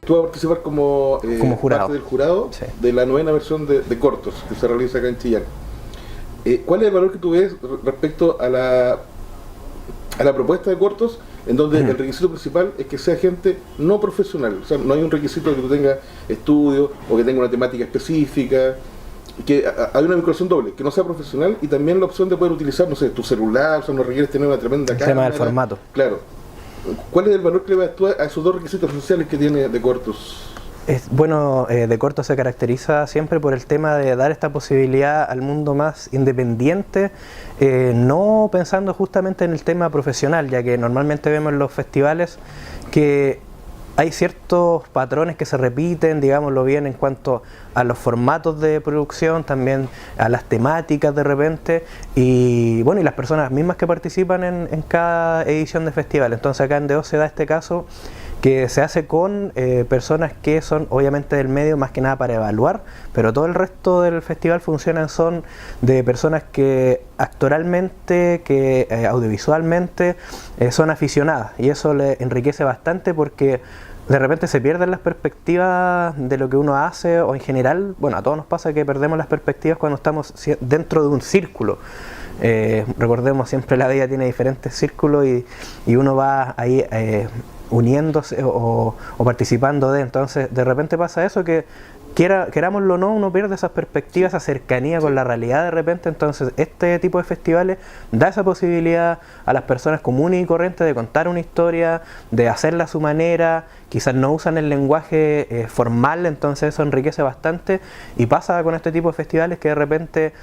tú vas a participar como, como jurado. Parte del jurado, sí, de la 9ª versión de cortos que se realiza acá en Chillán. ¿Cuál es el valor que tú ves respecto a la propuesta de cortos, en donde el requisito principal es que sea gente no profesional? O sea, no hay un requisito de que tú tengas estudios o que tenga una temática específica, que hay una vinculación doble, que no sea profesional, y también la opción de poder utilizar, no sé, tu celular, o sea, no requieres tener una tremenda cámara. El tema del formato. Claro. ¿Cuál es el valor que le vas tú a esos dos requisitos esenciales que tiene de cortos? Bueno, de corto se caracteriza siempre por el tema de dar esta posibilidad al mundo más independiente, no pensando justamente en el tema profesional, ya que normalmente vemos en los festivales que hay ciertos patrones que se repiten, digámoslo bien, en cuanto a los formatos de producción, también a las temáticas de repente, y bueno, y las personas mismas que participan en cada edición de festival. Entonces acá en DO se da este caso que se hace con personas que son obviamente del medio, más que nada para evaluar, pero todo el resto del festival son de personas que actoralmente, que audiovisualmente son aficionadas, y eso le enriquece bastante porque de repente se pierden las perspectivas de lo que uno hace, o en general, bueno, a todos nos pasa que perdemos las perspectivas cuando estamos dentro de un círculo. Recordemos, siempre la vida tiene diferentes círculos y uno va ahí uniéndose o participando de. Entonces de repente pasa eso, que querámoslo o no, uno pierde esas perspectivas, esa cercanía con la realidad de repente. Entonces este tipo de festivales da esa posibilidad a las personas comunes y corrientes de contar una historia, de hacerla a su manera. Quizás no usan el lenguaje formal, entonces eso enriquece bastante, y pasa con este tipo de festivales que de repente,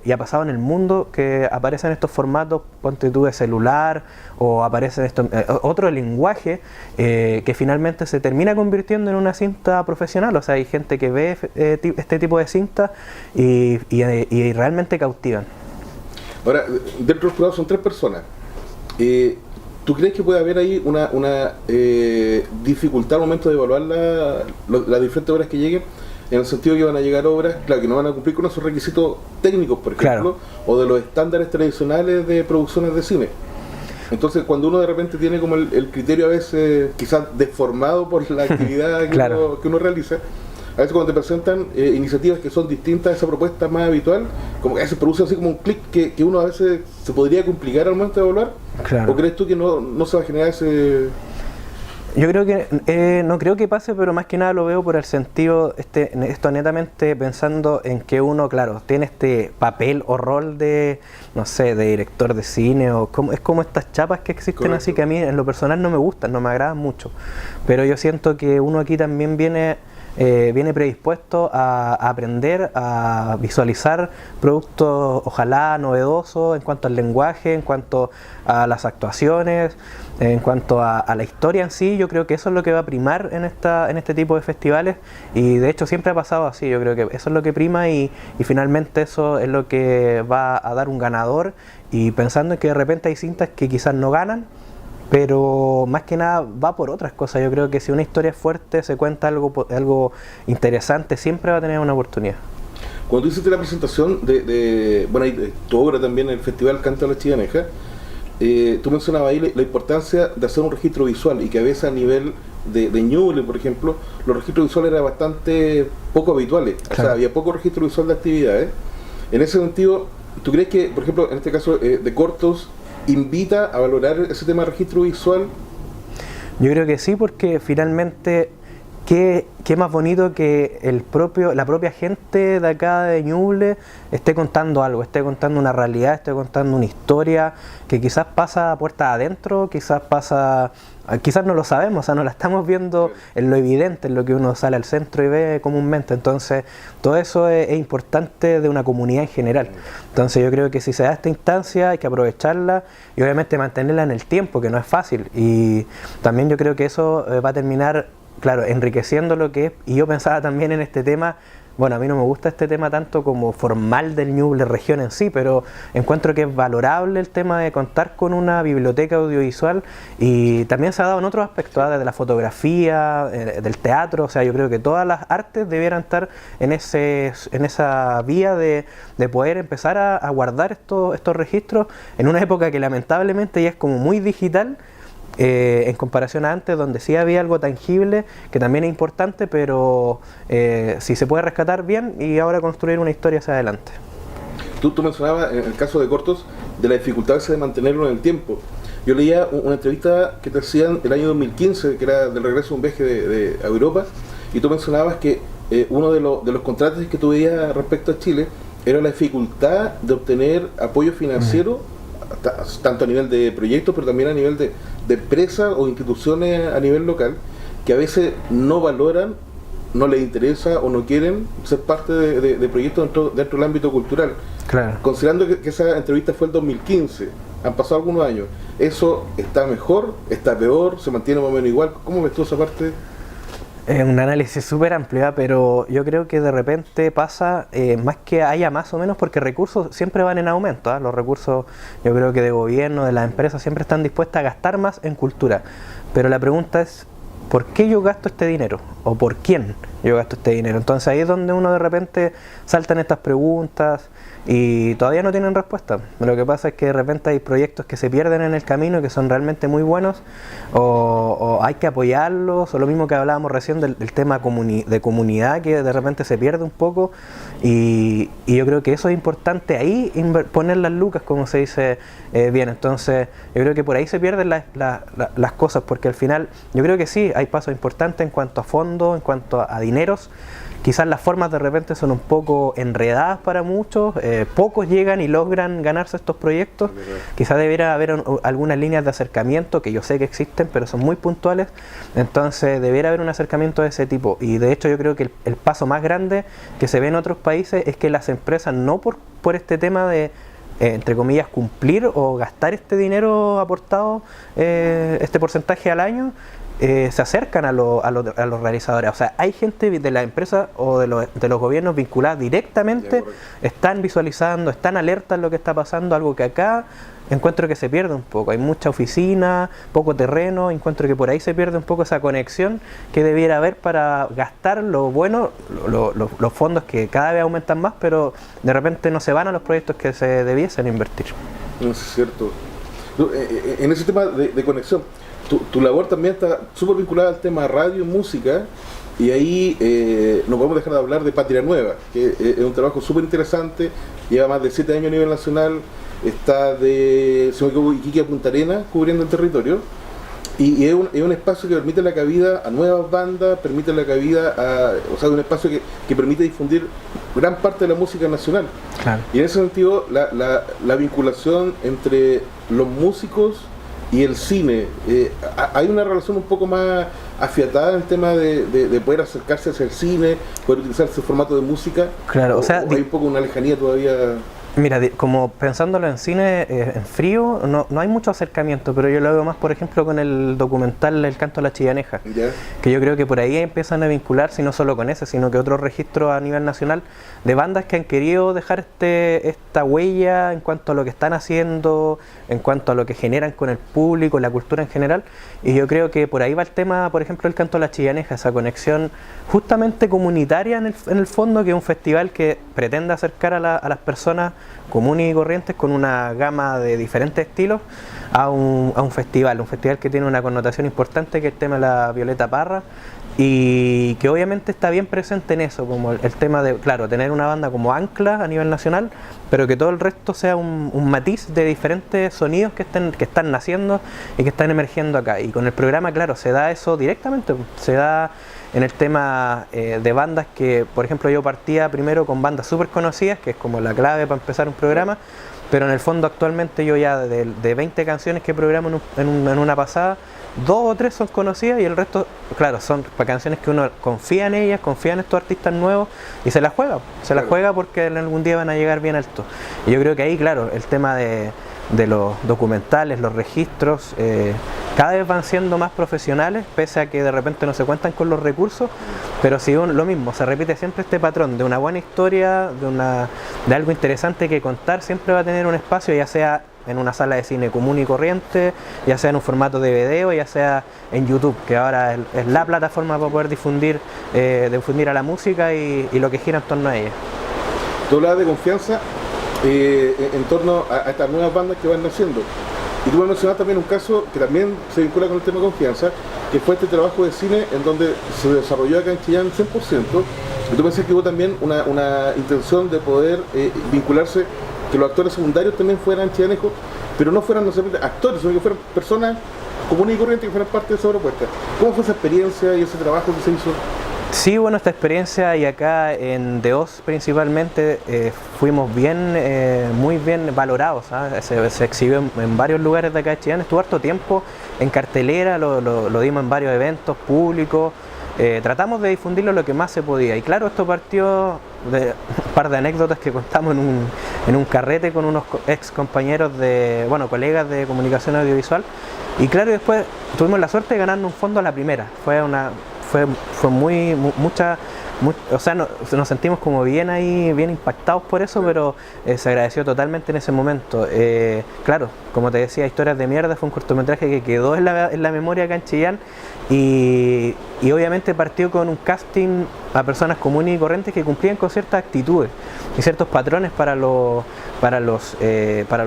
y ha pasado en el mundo, que aparecen estos formatos, ponte tú, de celular, o aparecen otro lenguaje que finalmente se termina convirtiendo en una cinta profesional. O sea, hay gente que ve este tipo de cintas y realmente cautivan. Ahora, dentro del jurado son 3 personas. ¿Tú crees que puede haber ahí una dificultad al momento de evaluar las diferentes obras que lleguen? En el sentido que van a llegar obras, claro, que no van a cumplir con esos requisitos técnicos, por ejemplo, claro, o de los estándares tradicionales de producciones de cine. Entonces, cuando uno de repente tiene como el criterio a veces quizás deformado por la actividad que, claro, uno realiza, a veces cuando te presentan iniciativas que son distintas a esa propuesta más habitual, como que se produce así como un clic que uno a veces se podría complicar al momento de evaluar. Claro. ¿O crees tú que no se va a generar ese...? Yo creo que no creo que pase, pero más que nada lo veo por el sentido, esto netamente pensando en que uno, claro, tiene este papel o rol de, no sé, de director de cine, o es como estas chapas que existen. Correcto. Así que a mí en lo personal no me gustan, no me agradan mucho, pero yo siento que uno aquí también viene predispuesto a aprender, a visualizar productos ojalá novedosos en cuanto al lenguaje, en cuanto a las actuaciones, en cuanto a la historia en sí. Yo creo que eso es lo que va a primar en este tipo de festivales, y de hecho siempre ha pasado así. Yo creo que eso es lo que prima, y finalmente eso es lo que va a dar un ganador, y pensando en que de repente hay cintas que quizás no ganan, pero más que nada va por otras cosas. Yo creo que si una historia es fuerte, se cuenta algo interesante, siempre va a tener una oportunidad. Cuando tú hiciste la presentación de tu obra también en el Festival Canto a la Chillaneja, tú mencionabas ahí la importancia de hacer un registro visual, y que a veces a nivel de Ñuble, por ejemplo, los registros visuales eran bastante poco habituales. Claro. O sea, había poco registro visual de actividades. En ese sentido, ¿tú crees que, por ejemplo, en este caso de cortos, invita a valorar ese tema de registro visual? Yo creo que sí, porque finalmente qué más bonito que la propia gente de acá de Ñuble esté contando algo, esté contando una realidad, esté contando una historia que quizás pasa a puertas adentro, quizás no lo sabemos, o sea, no la estamos viendo en lo evidente, en lo que uno sale al centro y ve comúnmente. Entonces todo eso es importante de una comunidad en general. Entonces yo creo que si se da esta instancia hay que aprovecharla, y obviamente mantenerla en el tiempo, que no es fácil, y también yo creo que eso va a terminar, claro, enriqueciendo lo que es. Y yo pensaba también en este tema, bueno, a mí no me gusta este tema tanto como formal del Ñuble región en sí, pero encuentro que es valorable el tema de contar con una biblioteca audiovisual, y también se ha dado en otros aspectos, desde la fotografía, del teatro. O sea, yo creo que todas las artes debieran estar en esa vía de poder empezar a guardar estos registros en una época que lamentablemente ya es como muy digital. en comparación a antes, donde sí había algo tangible, que también es importante, pero si se puede rescatar bien y ahora construir una historia hacia adelante. Tú mencionabas en el caso de cortos de la dificultad de mantenerlo en el tiempo. Yo leía una entrevista que te hacían el año 2015, que era del regreso de un viaje de a Europa, y tú mencionabas que uno de los contratos que tú veías respecto a Chile era la dificultad de obtener apoyo financiero, tanto a nivel de proyectos, pero también a nivel de empresas o instituciones a nivel local, que a veces no valoran, no les interesa o no quieren ser parte de proyectos dentro del ámbito cultural. Claro. Considerando que esa entrevista fue el 2015, han pasado algunos años, ¿eso está mejor, está peor, se mantiene más o menos igual? ¿Cómo ves tú esa parte? Es un análisis súper amplio, pero yo creo que de repente pasa más que haya más o menos, porque recursos siempre van en aumento. Los recursos, yo creo que de gobierno, de las empresas, siempre están dispuestas a gastar más en cultura. Pero la pregunta es, ¿por qué yo gasto este dinero? ¿O por quién yo gasto este dinero? Entonces ahí es donde uno de repente saltan estas preguntas y todavía no tienen respuesta. Lo que pasa es que de repente hay proyectos que se pierden en el camino y que son realmente muy buenos, o hay que apoyarlos, o lo mismo que hablábamos recién del tema de comunidad, que de repente se pierde un poco, y yo creo que eso es importante ahí, poner las lucas, como se dice bien. Entonces yo creo que por ahí se pierden las cosas, porque al final yo creo que sí, hay pasos importantes en cuanto a fondos, en cuanto a dineros. Quizás las formas de repente son un poco enredadas para muchos, pocos llegan y logran ganarse estos proyectos. Quizás debiera haber algunas líneas de acercamiento, que yo sé que existen, pero son muy puntuales. Entonces debiera haber un acercamiento de ese tipo. Y de hecho yo creo que el paso más grande que se ve en otros países es que las empresas, no por este tema de entre comillas cumplir o gastar este dinero aportado, este porcentaje al año, se acercan a los realizadores. O sea, hay gente de la empresa o de los gobiernos vinculadas directamente, están visualizando, están alertas en lo que está pasando, algo que acá encuentro que se pierde un poco. Hay mucha oficina, poco terreno, encuentro que por ahí se pierde un poco esa conexión que debiera haber para gastar lo bueno, los fondos que cada vez aumentan más, pero de repente no se van a los proyectos que se debiesen invertir. No, es cierto. En ese tema de conexión, tu labor también está súper vinculada al tema radio y música, y ahí no podemos dejar de hablar de Patria Nueva, que es un trabajo súper interesante, lleva más de 7 años a nivel nacional, está de Iquique a Punta Arenas cubriendo el territorio, y es un espacio que permite la cabida a nuevas bandas, permite la cabida o sea, un espacio que permite difundir gran parte de la música nacional. Claro. Y en ese sentido la vinculación entre los músicos y el cine, hay una relación un poco más afiatada en el tema de poder acercarse hacia el cine, poder utilizar ese formato de música. Claro, o sea, hay un poco una lejanía todavía. Mira, como pensándolo en cine, en frío, no hay mucho acercamiento, pero yo lo veo más, por ejemplo, con el documental El Canto a la Chillaneja, que yo creo que por ahí empiezan a vincularse, y no solo con ese, sino que otros registros a nivel nacional de bandas que han querido dejar esta huella en cuanto a lo que están haciendo, en cuanto a lo que generan con el público, la cultura en general, y yo creo que por ahí va el tema, por ejemplo, El Canto a la Chillaneja, esa conexión justamente comunitaria en el fondo, que es un festival que pretende acercar a las personas comunes y corrientes con una gama de diferentes estilos a un festival que tiene una connotación importante, que es el tema de la Violeta Parra, y que obviamente está bien presente en eso, como el tema de, claro, tener una banda como ancla a nivel nacional, pero que todo el resto sea un matiz de diferentes sonidos que están naciendo y que están emergiendo acá. Y con el programa, claro, se da eso directamente, se da en el tema de bandas que, por ejemplo, yo partía primero con bandas súper conocidas, que es como la clave para empezar un programa, pero en el fondo actualmente yo ya de 20 canciones que programo en una pasada, 2 o 3 son conocidas y el resto, claro, son para canciones que uno confía en ellas, confía en estos artistas nuevos y se las juega porque en algún día van a llegar bien alto. Y yo creo que ahí, claro, el tema de los documentales, los registros, cada vez van siendo más profesionales, pese a que de repente no se cuentan con los recursos, pero si lo mismo, se repite siempre este patrón de una buena historia, de algo interesante que contar, siempre va a tener un espacio, ya sea en una sala de cine común y corriente, ya sea en un formato de video, ya sea en YouTube, que ahora es la plataforma para poder difundir a la música y lo que gira en torno a ella. Tú hablabas de confianza en torno a estas nuevas bandas que van naciendo. Y tú me mencionaste también un caso que también se vincula con el tema de confianza, que fue este trabajo de cine en donde se desarrolló acá en Chillán 100%, y tú pensás que hubo también una intención de poder vincularse, que los actores secundarios también fueran chillanejos, pero no fueran necesariamente actores, sino que fueran personas comunes y corrientes que fueran parte de esa propuesta. ¿Cómo fue esa experiencia y ese trabajo que se hizo? Sí, bueno, esta experiencia, y acá en DEOS principalmente fuimos muy bien valorados, ¿sabes? Se exhibió en varios lugares de acá de Chillán, estuvo harto tiempo en cartelera, lo dimos en varios eventos públicos, tratamos de difundirlo lo que más se podía, y claro, esto partió de un par de anécdotas que contamos en un carrete con unos ex compañeros colegas de comunicación audiovisual, y claro, después tuvimos la suerte de ganarnos un fondo a la primera. Fue o sea, nos sentimos como bien ahí, bien impactados por eso, pero se agradeció totalmente en ese momento. Claro, como te decía, Historias de Mierda fue un cortometraje que quedó en la memoria acá en Chillán, y obviamente partió con un casting a personas comunes y corrientes que cumplían con ciertas actitudes y ciertos patrones para los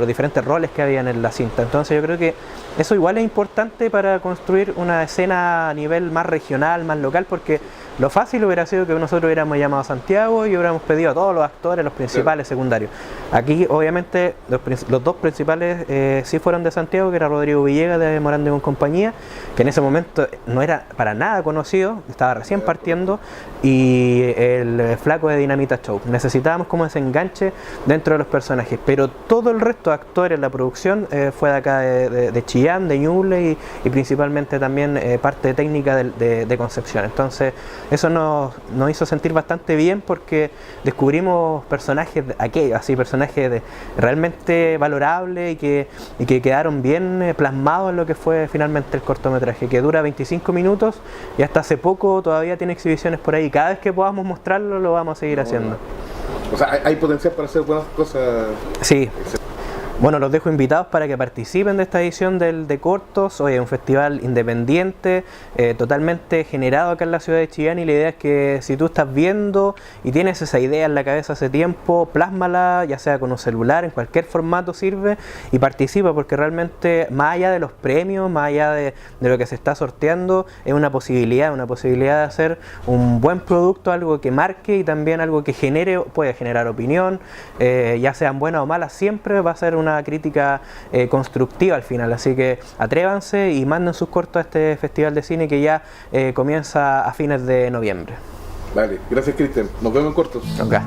diferentes roles que habían en la cinta. Entonces yo creo que eso igual es importante para construir una escena a nivel más regional, más local, porque lo fácil hubiera sido que nosotros hubiéramos llamado a Santiago y hubiéramos pedido a todos los actores, los principales, secundarios. Aquí obviamente los dos principales sí fueron de Santiago, que era Rodrigo Villegas de Morandé con compañía, que en ese momento no era para nada conocido, estaba recién partiendo, y el flaco de Dinamita Show. Necesitábamos como ese enganche dentro de los personajes, pero todo el resto de actores, la producción fue de acá de Chillán, de Ñuble, y principalmente también parte técnica de Concepción. Entonces eso nos hizo sentir bastante bien, porque descubrimos personajes personajes realmente valorables y que quedaron bien plasmados en lo que fue finalmente el cortometraje, que dura 25 minutos y hasta hace poco todavía tiene exhibiciones por ahí. Cada vez que podamos mostrarlo lo vamos a seguir haciendo. O sea, hay potencial para hacer buenas cosas. Sí. Bueno, los dejo invitados para que participen de esta edición de cortos. Hoy es un festival independiente, totalmente generado acá en la ciudad de Chillán, y la idea es que si tú estás viendo y tienes esa idea en la cabeza hace tiempo, plásmala, ya sea con un celular, en cualquier formato sirve, y participa, porque realmente más allá de los premios, más allá de lo que se está sorteando, es una posibilidad de hacer un buen producto, algo que marque y también algo que puede generar opinión, ya sean buenas o malas, siempre va a ser una crítica constructiva al final. Así que atrévanse y manden sus cortos a este festival de cine que ya comienza a fines de noviembre. Vale, gracias Cristian, nos vemos en cortos. Okay.